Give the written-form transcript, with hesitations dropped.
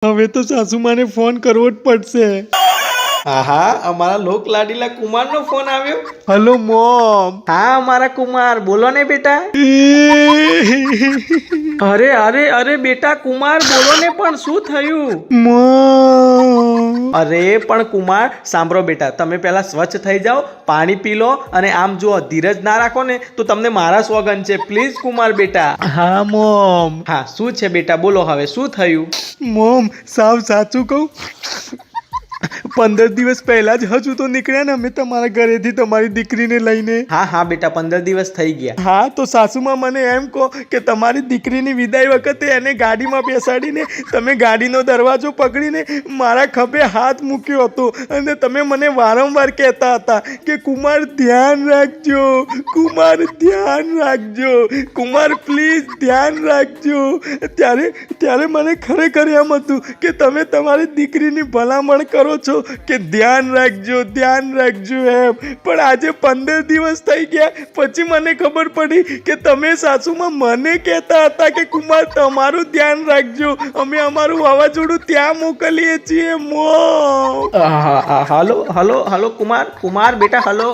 હવે તો સાસુમાને ફોન કરવો જ પડશે. હા, અમારા લોક લાડીલા કુમારનો ફોન આવ્યો. Hello mom. હા, અમારા કુમાર, બોલો ને બેટા. અરે બેટા કુમાર, બોલો ને, પણ શું થયું? મોમ. અરે પણ કુમાર, સાંભળો બેટા, તમે પહેલા સ્વચ્છ થઈ જાઓ, પાણી પી લો, અને આમ જુઓ, ધીરજ ના રાખો ને તો તમને મારા સોગન છે. પ્લીઝ કુમાર બેટા. હા મોમ. હા, શું છે બેટા, બોલો હવે શું થયું? મોમ, સાવ સાચું કહું, 15 દિવસ પહેલા જ હજુ તો નીકળ્યા ને અમે તમારા ઘરેથી તમારી દીકરીને લઈને. હા બેટા, 15 દિવસ થઈ ગયા. હા, તો સાસુમાં મને એમ કહો કે તમારી દીકરીની વિદાય વખતે એને ગાડીમાં બેસાડીને તમે ગાડીનો દરવાજો પકડીને મારા ખભે હાથ મૂક્યો હતો અને તમે મને વારંવાર કહેતા હતા કે કુમાર ધ્યાન રાખજો, કુમાર ધ્યાન રાખજો, કુમાર પ્લીઝ ધ્યાન રાખજો. ત્યારે મને ખરેખર એમ હતું કે તમે તમારી દીકરીની ભલામણ કરો છો કે ધ્યાન રાખજો, ધ્યાન રાખજો એમ. પણ આજે 15 દિવસ થઈ ગયા પછી મને ખબર પડી કે તમે સાસુમાં મને કહેતા હતા કે કુમાર તમારું ધ્યાન રાખજો, અમે અમારું વાવાઝોડું ત્યાં મોકલીએ છીએ. હલો કુમાર બેટા, હલો.